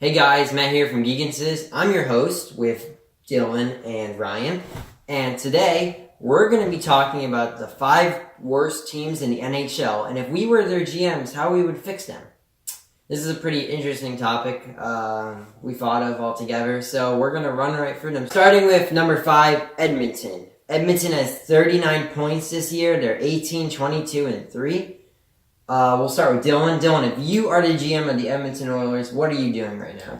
Hey guys, Matt here from Geginsiz. I'm your host with Dylan and Ryan, and today we're going to be talking about the 5 worst teams in the NHL, and if we were their GMs, how we would fix them. This is a pretty interesting topic we thought of all together, so we're going to run right through them. Starting with number 5, Edmonton. Edmonton has 39 points this year. They're 18, 22, and 3. We'll start with Dylan. Dylan, if you are the GM of the Edmonton Oilers, what are you doing right now?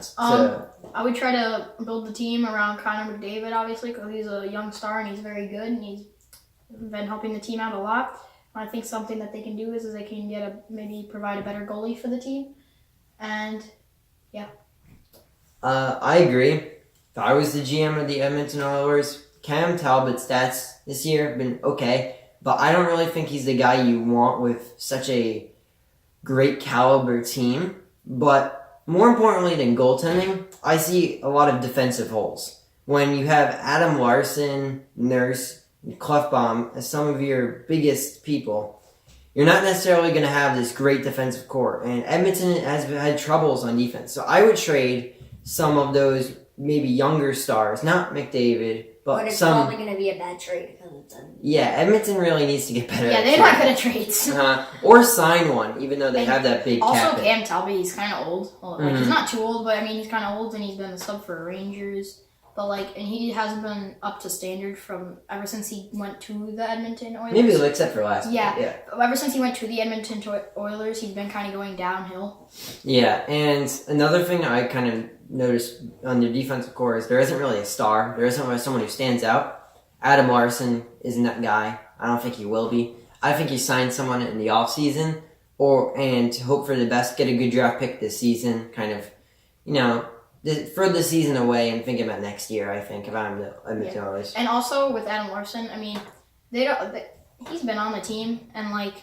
I would try to build the team around Connor McDavid, obviously, because he's a young star and he's very good, and he's been helping the team out a lot. I think something that they can do is they can maybe provide a better goalie for the team, and yeah. I agree. If I was the GM of the Edmonton Oilers, Cam Talbot's stats this year have been okay. But I don't really think he's the guy you want with such a great caliber team. But more importantly than goaltending, I see a lot of defensive holes. When you have Adam Larson, Nurse, and Clefbaum as some of your biggest people, you're not necessarily going to have this great defensive core. And Edmonton has had troubles on defense. So I would trade some of those maybe younger stars, not McDavid, but it's probably going to be a bad trade because it's Edmonton really needs to get better. Yeah, they're not good at trades. Or sign one, even though they have that big also, cap. Also, Cam Talbot, he's kind of old. Well, he's not too old, but I mean, he's kind of old, and he's been a sub for Rangers. But and he hasn't been up to standard from ever since he went to the Edmonton Oilers. Maybe except for last year. Yeah. Ever since he went to the Edmonton Oilers, he's been kind of going downhill. Yeah, and another thing I kind of noticed on their defensive core is there isn't really a star. There isn't really someone who stands out. Adam Larson isn't that guy. I don't think he will be. I think he signed someone in the offseason and hope for the best, get a good draft pick this season, kind of, throw the season away and think about next year, I think, if I'm the Edmonton Oilers. And also with Adam Larson, I mean, he's been on the team, and like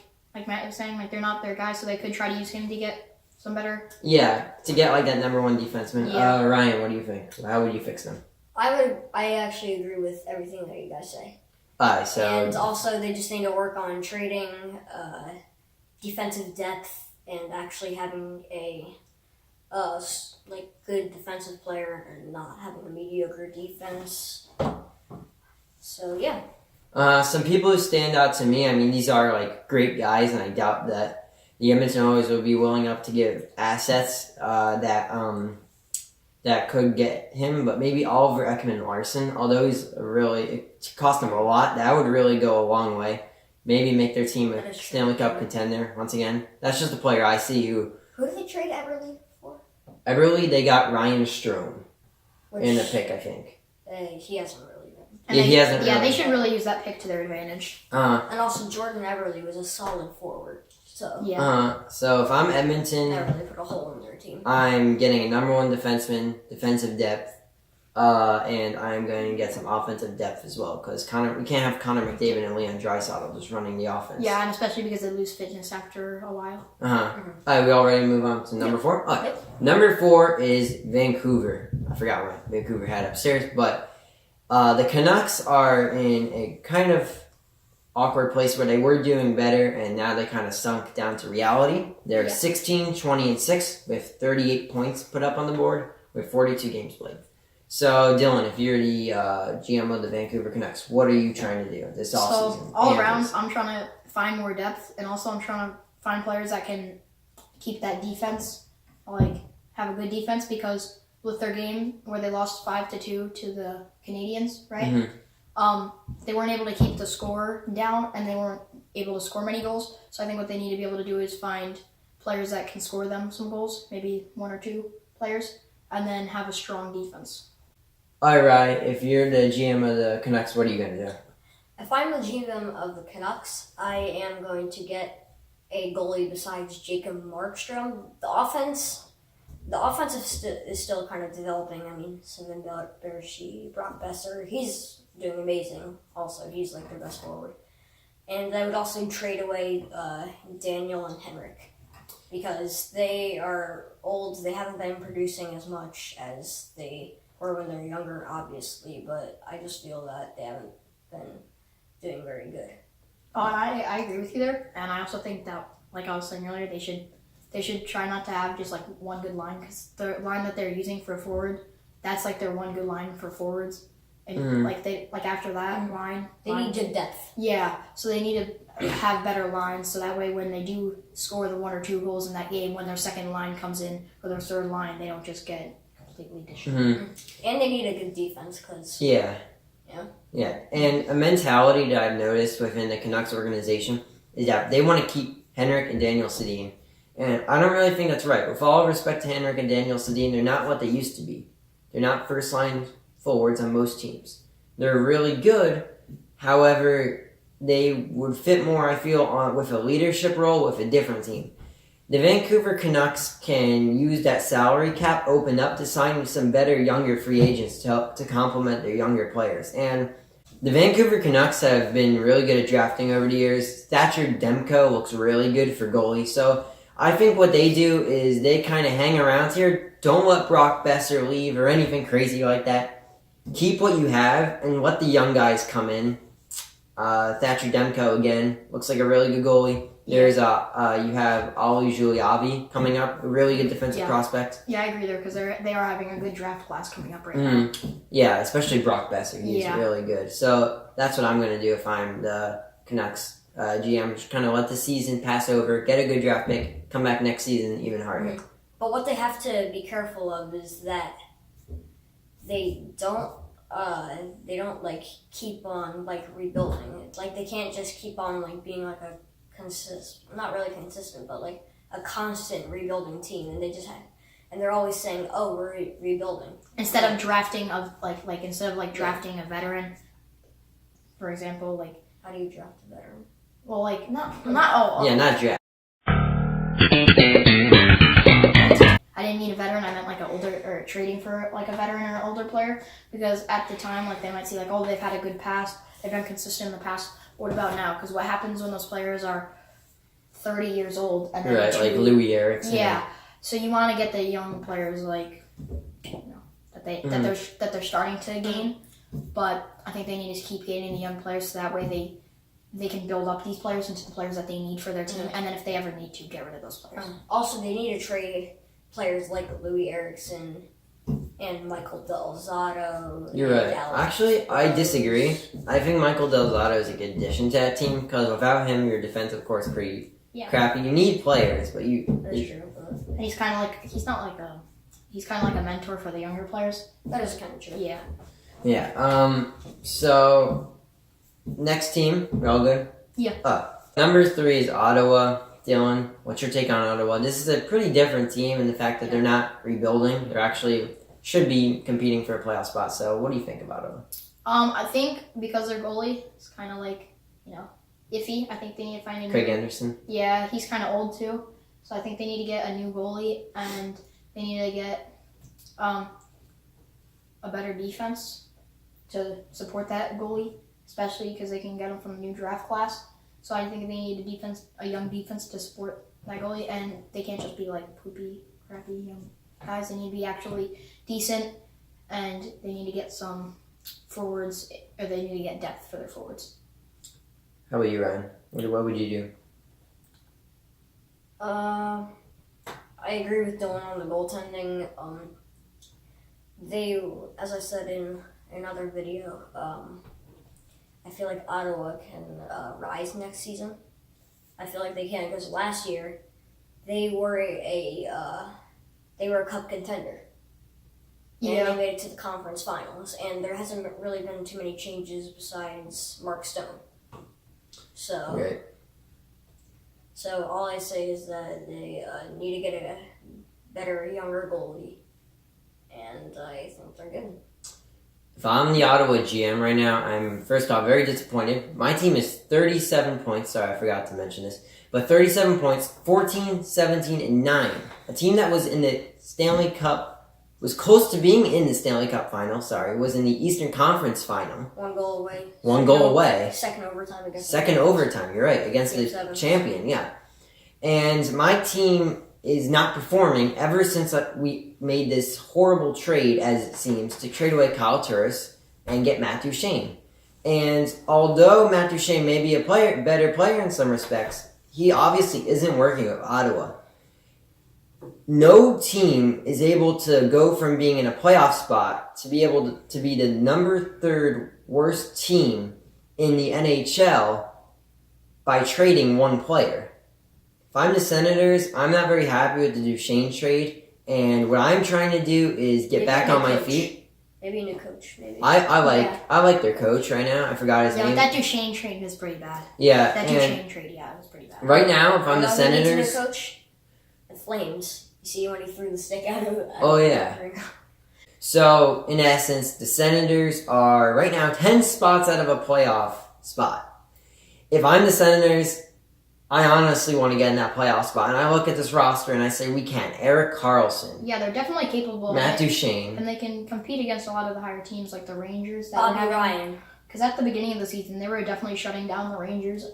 Matt was saying, they're not their guy, so they could try to use him to get some better. Yeah, to get that number 1 defenseman. Yeah. Ryan, what do you think? How would you fix them? I actually agree with everything that you guys say. And also, they just need to work on trading defensive depth and actually having a good defensive player and not having a mediocre defense. So yeah. Some people who stand out to me, I mean, these are great guys, and I doubt that the Edmonton Oilers would be willing enough to give assets that could get him, but maybe Oliver Ekman-Larsson, although it cost them a lot, that would really go a long way. Maybe make their team a Stanley Cup contender once again. That's just a player I see who... Who did they trade Everly for? Everly, they got Ryan Strome in the pick, I think. He hasn't really been. He hasn't really. They should really use that pick to their advantage. And also, Jordan Everly was a solid forward. So so if I'm Edmonton, that really put a hole in their team. I'm getting a number 1 defenseman, defensive depth, and I'm going to get some offensive depth as well, because we can't have Connor McDavid and Leon Draisaitl just running the offense. Yeah, and especially because they lose fitness after a while. We already move on to number 4? Okay. Number 4 is Vancouver. I forgot what Vancouver had upstairs, but the Canucks are in a kind of awkward place where they were doing better, and now they kind of sunk down to reality. They're 16, 20, and 6 with 38 points put up on the board with 42 games played. So, Dylan, if you're the GM of the Vancouver Canucks, what are you trying to do this offseason? So, all around, I'm trying to find more depth, and also I'm trying to find players that can keep that defense, have a good defense, because with their game where they lost 5-2 to the Canadiens, right? Mm-hmm. They weren't able to keep the score down, and they weren't able to score many goals. So I think what they need to be able to do is find players that can score them some goals, maybe 1 or 2 players, and then have a strong defense. All right, if you're the GM of the Canucks, what are you going to do? If I'm the GM of the Canucks, I am going to get a goalie besides Jacob Markstrom. The offense is still kind of developing. I mean, Simon Bershi, Brock Besser, he's doing amazing. Also, he's their best forward. And I would also trade away Daniel and Henrik, because they are old. They haven't been producing as much as they were when they're younger, obviously, but I just feel that they haven't been doing very good. Oh, and I agree with you there, and I also think that, like I was saying earlier, they should they should try not to have just like one good line, because the line that they're using for forward, that's like their one good line for forwards. And like after that line, They need good depth. yeah, so they need to have better lines, so that way when they do score the 1 or 2 goals in that game, when their second line comes in or their third line, they don't just get completely destroyed. And they need a good defense, because Yeah. And a mentality that I've noticed within the Canucks organization is that they want to keep Henrik and Daniel Sedin. And I don't really think that's right. With all respect to Henrik and Daniel Sedin, they're not what they used to be. They're not first-line forwards on most teams. They're really good. However, they would fit more, I feel, with a leadership role with a different team. The Vancouver Canucks can use that salary cap open up to sign some better younger free agents to help to complement their younger players. And the Vancouver Canucks have been really good at drafting over the years. Thatcher Demko looks really good for goalie. So I think what they do is they kind of hang around here. Don't let Brock Besser leave or anything crazy like that. Keep what you have and let the young guys come in. Thatcher Demko again looks like a really good goalie. There's you have Ali Juliavi coming up, a really good defensive prospect. Yeah, I agree there, because they are having a good draft class coming up right now. Yeah, especially Brock Besser. He's really good. So that's what I'm going to do if I'm the Canucks GM. Just kind of let the season pass over, get a good draft pick, come back next season even harder. But what they have to be careful of is that they don't like keep on like rebuilding. It's like they can't just keep on like being like a not really consistent, but like a constant rebuilding team, and they just have, and they're always saying, "Oh, we're rebuilding." Instead of drafting drafting a veteran, for example, like how do you draft a veteran? Well, like not draft. I didn't need a veteran. I meant like an older, or trading for like a veteran or an older player, because at the time, like they might see like, oh, they've had a good past, they've been consistent in the past. What about now? Because what happens when those players are 30 years old and then like Louis Eriksson. Yeah, so you want to get the young players like, that they're starting to gain, but I think they need to keep gaining the young players, so that way they can build up these players into the players that they need for their team, and then if they ever need to, get rid of those players. Also, they need to trade players like Louis Eriksson and Michael Del Zotto. You're right. Actually, I disagree. I think Michael Del Zotto is a good addition to that team, because without him, your defensive core is pretty crappy. You need players, but That's true. And he's kind of like he's kind of like a mentor for the younger players. That is kind of true. Yeah. Yeah. So next team, we're all good. Yeah. Number 3 is Ottawa. Dylan, what's your take on Ottawa? This is a pretty different team in the fact that they're not rebuilding. They're actually should be competing for a playoff spot. So what do you think about Ottawa? I think because their goalie is kind of like, iffy. I think they need to find a new... Craig Anderson? Yeah, he's kind of old too. So I think they need to get a new goalie, and they need to get a better defense to support that goalie, especially because they can get him from a new draft class. So I think they need a young defense to support that goalie, and they can't just be like poopy, crappy young guys. They need to be actually decent, and they need to get some forwards, or they need to get depth for their forwards. How about you, Ryan? What would you do? I agree with Dylan on the goaltending. They, as I said in another video, I feel like Ottawa can rise next season. I feel like they can, because last year they were a cup contender. And they made it to the conference finals, and there hasn't really been too many changes besides Mark Stone. So, Right. So all I say is that they need to get a better, younger goalie, and I think they're good. If I'm the Ottawa GM right now, I'm first off very disappointed. My team is 37 points. Sorry, I forgot to mention this. But 37 points, 14, 17, and 9. A team that was in the Stanley Cup, was close to being in the Stanley Cup final, was in the Eastern Conference final. One goal away. One goal away. Second overtime against Second overtime, you're right, against the 7. champion, yeah. And my team is not performing ever since we made this horrible trade, as it seems, to trade away Kyle Turris and get Matt Duchene. And although Matt Duchene may be a better player in some respects, he obviously isn't working with Ottawa. no team is able to go from being in a playoff spot to be able to be the number 3rd worst team in the NHL by trading one player. If I'm the Senators, I'm not very happy with the Duchesne trade, and what I'm trying to do is get Maybe back a new on my coach. feet. Maybe a new coach. Maybe. I like their coach right now. I forgot his Yeah, name. that Duchesne trade was pretty bad. Yeah, That and Duchesne trade, yeah, it was pretty bad. right now, if I'm the You know who needs a new Senators, coach? The Flames. You see when he threw the stick out of. Oh, yeah. so in essence, the Senators are right now 10 spots out of a playoff spot. If I'm the Senators, I honestly want to get in that playoff spot, and I look at this roster and I say we can. Erik Karlsson, Yeah, they're definitely capable. Matt Duchesne. And they can compete against a lot of the higher teams like the Rangers. Bobby Ryan. Because at the beginning of the season, they were definitely shutting down the Rangers,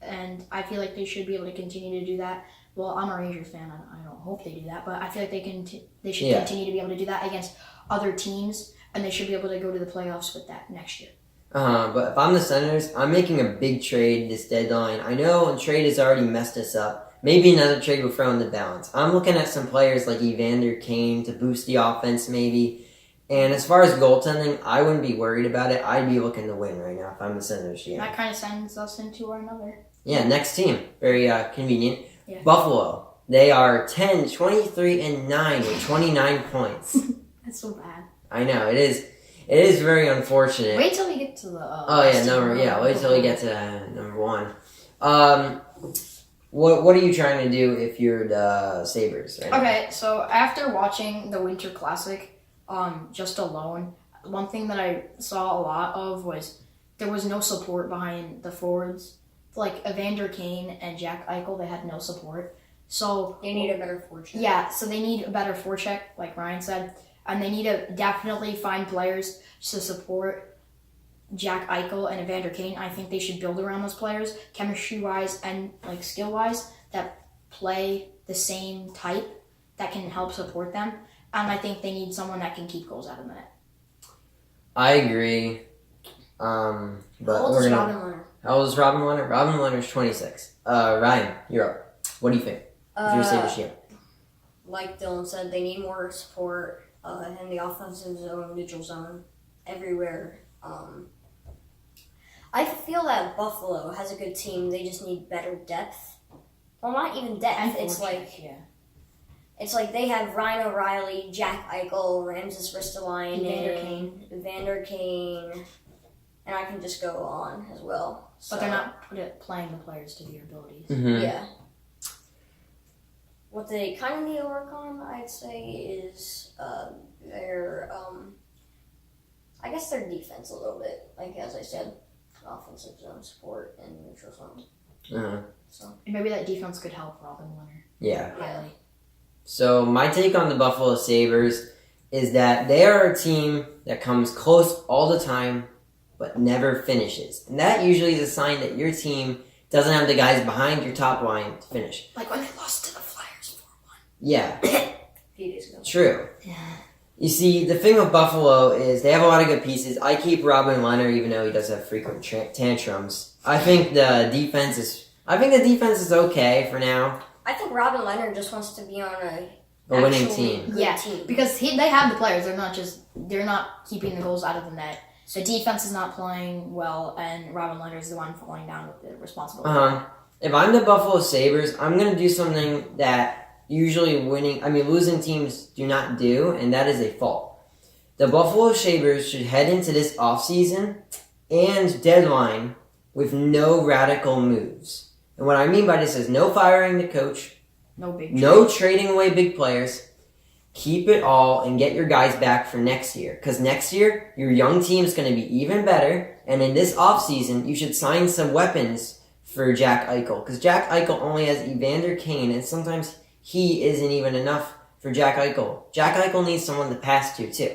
and I feel like they should be able to continue to do that. Well, I'm a Rangers fan. I don't hope they do that, but I feel like they should continue to be able to do that against other teams, and they should be able to go to the playoffs with that next year. But if I'm the Senators, I'm making a big trade this deadline. I know a trade has already messed us up. Maybe another trade will throw in the balance. I'm looking at some players like Evander Kane to boost the offense maybe. And as far as goaltending, I wouldn't be worried about it. I'd be looking to win right now if I'm the Senators. Yeah. That kind of sends us into another. Yeah, next team. Very convenient. Yeah. Buffalo. They are 10, 23, and 9 with 29 points. That's so bad. I know, it is. It is very unfortunate. Wait till we get to the. Wait till we get to number 1. What are you trying to do if you're the Sabres right now? Okay, so after watching the Winter Classic, just alone, one thing that I saw a lot of was there was no support behind the forwards. Like Evander Kane and Jack Eichel, they had no support. So They need a better fortune. yeah, so they need a better forecheck, like Ryan said, and they need to definitely find players to support Jack Eichel and Evander Kane. I think they should build around those players, chemistry-wise and like skill-wise, that play the same type that can help support them. And I think they need someone that can keep goals out of the net. I agree. But How old we're is gonna. Robin Leonard? How old is Robin Leonard? Robin Leonard's 26. Ryan, you're up. What do you think? If you're Sabres GM. Like Dylan said, they need more support in the offensive zone, neutral zone, everywhere. I feel that Buffalo has a good team. They just need better depth. Well, not even depth. And It's forecheck, it's like they have Ryan O'Reilly, Jack Eichel, Ramses Ristolainen, Evander Kane, and I can just go on as well. So, But they're not playing the players to their abilities. Mm-hmm. Yeah. What they kind of need to work on, I'd say, is their, I guess their defense a little bit. Like, as I said, offensive zone support and neutral zone. Uh-huh. So And maybe that defense could help Robin Leonard. Yeah. Highly. So my take on the Buffalo Sabres is that they are a team that comes close all the time, but never finishes. And that usually is a sign that your team doesn't have the guys behind your top line to finish. Like when they lost to the Flyers 4-1. Yeah, a few days ago. true. Yeah. You see, the thing with Buffalo is they have a lot of good pieces. I keep Robin Leonard, even though he does have frequent tantrums. I think the defense is okay for now. I think Robin Leonard just wants to be on a winning actually team. good Yeah, team. because they have the players. They're not keeping the goals out of the net. The defense is not playing well, and Robin Leonard is the one falling down with the responsibility. If I'm the Buffalo Sabres, I'm going to do something that usually losing teams do not do, and that is a fault. The Buffalo Sabres should head into this offseason and deadline with no radical moves. And what I mean by this is no firing the coach, no trading away big players. Keep it all and get your guys back for next year. Because next year, your young team is going to be even better. And in this offseason, you should sign some weapons for Jack Eichel. Because Jack Eichel only has Evander Kane, and sometimes he isn't even enough for Jack Eichel. Jack Eichel needs someone to pass to, too.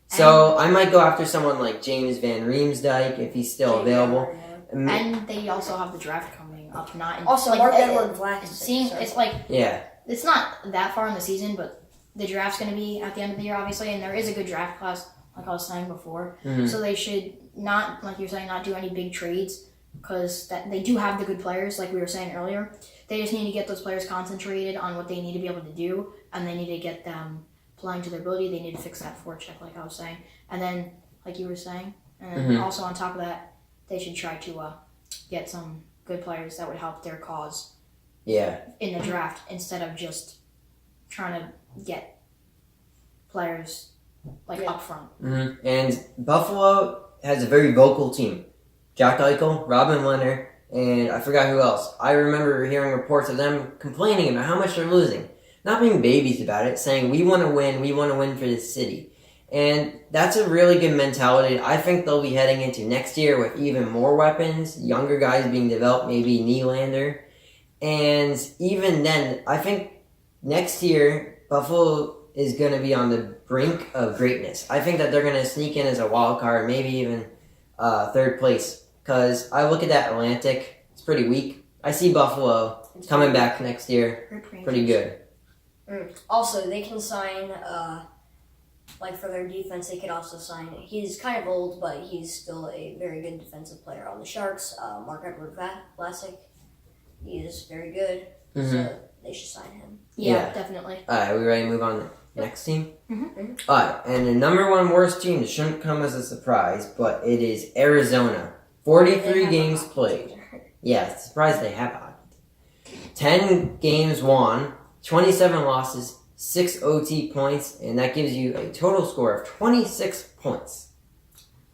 So I might go after someone like James Van Riemsdyk if he's still available. And they also have the draft coming up. Also, Mark Edward Black. It's like Yeah. it's not that far in the season, but the draft's going to be at the end of the year, obviously, and there is a good draft class, like I was saying before. Mm-hmm. So they should not, like you're saying, not do any big trades because they do have the good players, like we were saying earlier. They just need to get those players concentrated on what they need to be able to do, and they need to get them playing to their ability. They need to fix that forecheck, like I was saying. And then, like you were saying, and then also on top of that, they should try to get some good players that would help their cause in the draft instead of just trying to get players up front. Mm-hmm. And Buffalo has a very vocal team. Jack Eichel, Robin Leonard, and I forgot who else. I remember hearing reports of them complaining about how much they're losing. Not being babies about it, saying, we want to win for this city. And that's a really good mentality. I think they'll be heading into next year with even more weapons, younger guys being developed, maybe Nylander. And even then, I think next year, Buffalo is going to be on the brink of greatness. I think that they're going to sneak in as a wild card, maybe even third place. Because I look at that Atlantic, it's pretty weak. I see Buffalo coming back next year, pretty good. Also, they can sign, for their defense, they could also sign, he's kind of old, but he's still a very good defensive player on the Sharks, Mark-Edward Vlasic. He is very good, so they should sign him. Yeah, definitely. Alright, we ready to move on to the next team? Mm-hmm. Alright, and the number one worst team, it shouldn't come as a surprise, but it is Arizona. 43 games played. Yeah, it's surprised they have hockey. 10 games won, 27 losses, 6 OT points, and that gives you a total score of 26 points.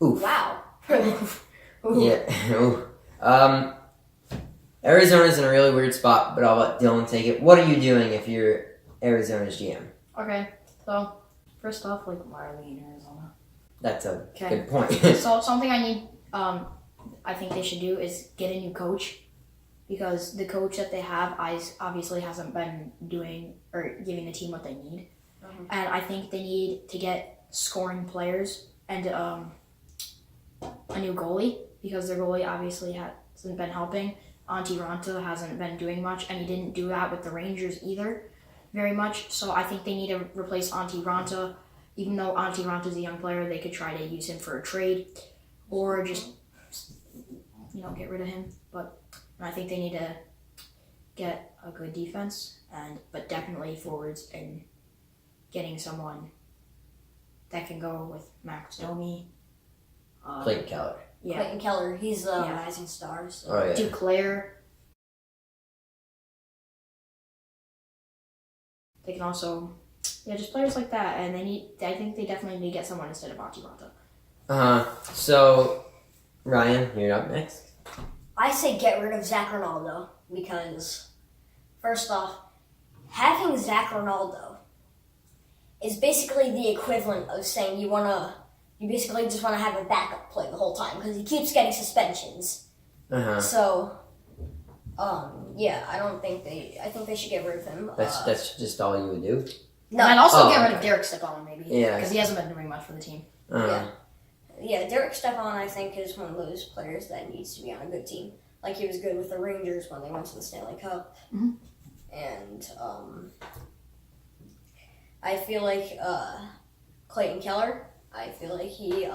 Oof. Wow. Yeah. Ooh. Arizona's in a really weird spot, but I'll let Dylan take it. What are you doing if you're Arizona's GM? Okay, so first off, why are we in Arizona? That's a good point. So something I think they should do is get a new coach, because the coach that they have obviously hasn't been doing or giving the team what they need. And I think they need to get scoring players and a new goalie, because their goalie obviously hasn't been helping. Antti Ranta hasn't been doing much, and he didn't do that with the Rangers either very much. So I think they need to replace Antti Ranta. Even though Antti Ranta is a young player, they could try to use him for a trade or just get rid of him. But I think they need to get a good defense, but definitely forwards, and getting someone that can go with Max Domi. Clayton Keller. Yeah. Clayton Keller, he's a rising star. So. Oh, yeah. Duclair. They can also, just players like that, and I think they definitely need to get someone instead of Antti Ranta. So, Ryan, you're up next. I say get rid of Zach Ronaldo, because, first off, having Zach Ronaldo is basically the equivalent of saying you basically just want to have a backup play the whole time, because he keeps getting suspensions. So, I think they should get rid of him. That's just all you would do? No. And also get rid of Derek Stepan, maybe. Yeah. Because he hasn't been doing much for the team. Yeah, Derek Stepan, I think, is one of those players that needs to be on a good team. Like, he was good with the Rangers when they went to the Stanley Cup. Mm-hmm. And I feel like Clayton Keller, I feel like he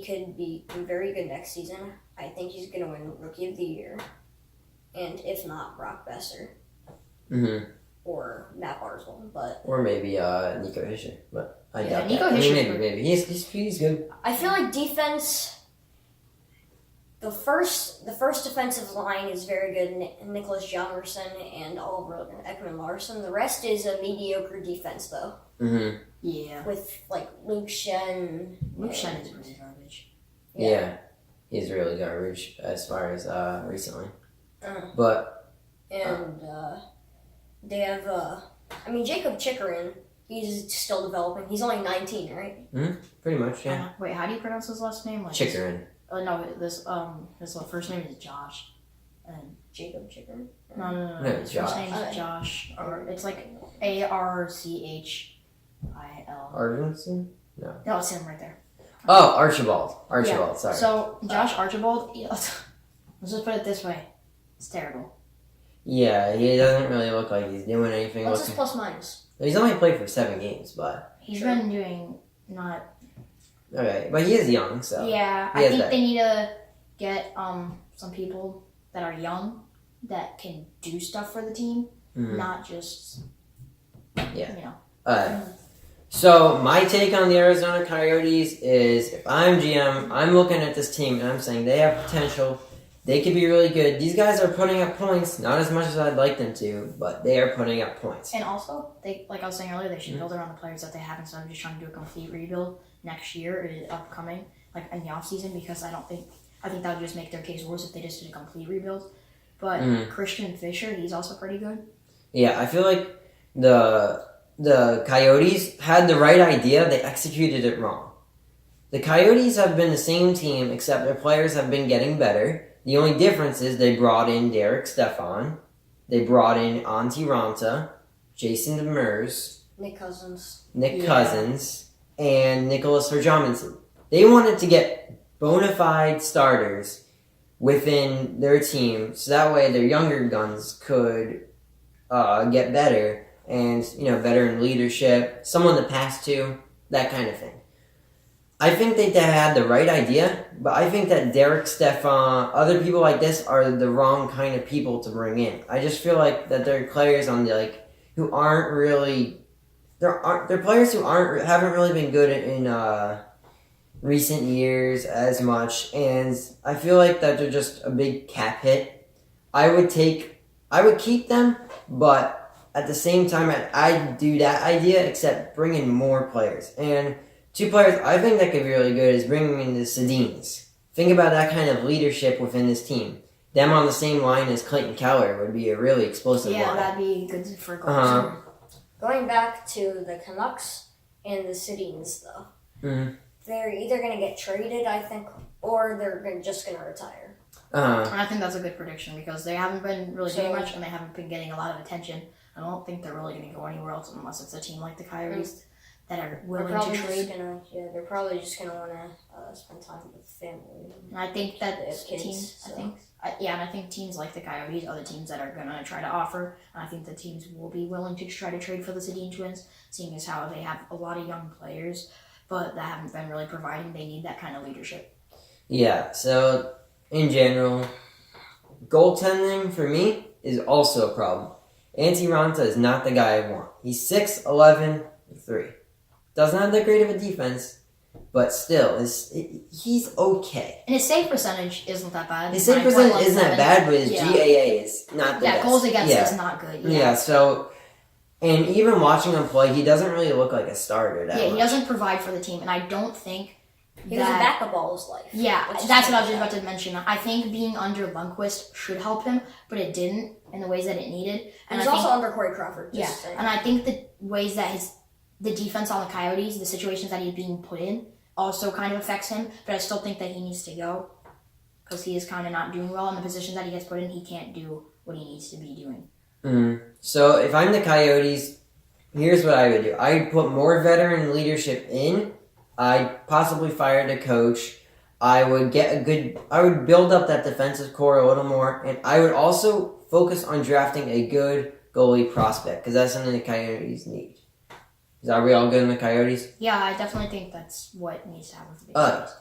could be very good next season. I think he's going to win Rookie of the Year. And if not, Brock Besser. Mm-hmm. Or Matt Barzal, or maybe Nico Hischier, but I doubt Nico that. Hischier, Maybe he's good. I feel like defense. The first defensive line is very good. Nicholas Hjalmarsson and Oliver Ekman-Larsson. The rest is a mediocre defense, though. Mm-hmm. Yeah. With Luke Shen. Luke Shen is really garbage. Yeah, he's really garbage as far as recently. But they have, Jacob Chikrin, he's still developing. He's only 19, right? Pretty much, yeah. Wait, how do you pronounce his last name? Chikrin. No, his first name is Josh. And Jacob Chikrin? No. His first name is Josh. Or it's like Archil. Arvidsson? No. No, it's him right there. Oh, Archibald. Sorry. So, Josh Archibald, let's just put it this way. It's terrible. Yeah, he doesn't really look like he's doing anything. What's his plus minus? He's only played for 7 games, but... He's been doing not... Okay, but he is young, so... Yeah, I think they need to get some people that are young that can do stuff for the team, not just So my take on the Arizona Coyotes is, if I'm GM, I'm looking at this team and I'm saying they have potential. They could be really good. These guys are putting up points, not as much as I'd like them to, but they are putting up points. And also, they, like I was saying earlier, they should build around the players that they have instead of just trying to do a complete rebuild next year or upcoming, like in the offseason, because I think that would just make their case worse if they just did a complete rebuild. But Christian Fischer, he's also pretty good. Yeah, I feel like the Coyotes had the right idea, they executed it wrong. The Coyotes have been the same team, except their players have been getting better. The only difference is they brought in Derek Stepan, they brought in Antti Ranta, Jason Demers, Nick Cousins, and Nicholas Herjomensson. They wanted to get bona fide starters within their team, so that way their younger guns could get better and, better in leadership, someone to pass to, that kind of thing. I think they had the right idea, but I think that Derek Stepan, other people like this are the wrong kind of people to bring in. I just feel like that they're players on the who aren't really, they're players who haven't really been good in recent years as much, and I feel like that they're just a big cap hit. I would keep them, but at the same time, I'd do that idea, except bring in more players. And two players I think that could be really good is bringing in the Sedins. Think about that kind of leadership within this team. Them on the same line as Clayton Keller would be a really explosive line. Yeah, that'd be good for goals. Going back to the Canucks and the Sedins, though. They're either going to get traded, I think, or they're just going to retire. I think that's a good prediction because they haven't been really doing much and they haven't been getting a lot of attention. I don't think they're really going to go anywhere else unless it's a team like the Coyotes that are willing to trade. They're probably just going to want to spend time with family. And I think that kids, I think teams like the Coyotes are the teams that are going to try to offer. And I think the teams will be willing to try to trade for the Sedin twins, seeing as how they have a lot of young players, but that haven't been really providing. They need that kind of leadership. Yeah, so in general, goaltending for me is also a problem. Antti Ranta is not the guy I want. He's 6'11", 3. Doesn't have that great of a defense, but still, he's okay. And his save percentage isn't that bad. His save percentage isn't that bad, but his GAA is not the best. Yeah, goals against is not good. Yeah, so, and even watching him play, he doesn't really look like a starter that much. He doesn't provide for the team, and I don't think he was a backup all his life. Yeah, that's what I was just about to mention. I think being under Lundqvist should help him, but it didn't in the ways that it needed. And he was also under Corey Crawford. And I think the ways that the defense on the Coyotes, the situations that he's being put in, also kind of affects him. But I still think that he needs to go because he is kind of not doing well in the positions that he gets put in. He can't do what he needs to be doing. So if I'm the Coyotes, here's what I would do. I'd put more veteran leadership in. I'd possibly fire the coach. I would build up that defensive core a little more, and I would also focus on drafting a good goalie prospect because that's something the Coyotes need. Are we all good in the Coyotes? Yeah, I definitely think that's what needs to happen with the Coyotes.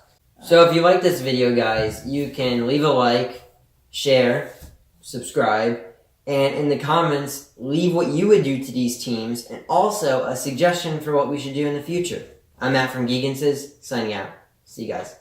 So if you like this video, guys, you can leave a like, share, subscribe, and in the comments, leave what you would do to these teams, and also a suggestion for what we should do in the future. I'm Matt from Geginsiz, signing out. See you guys.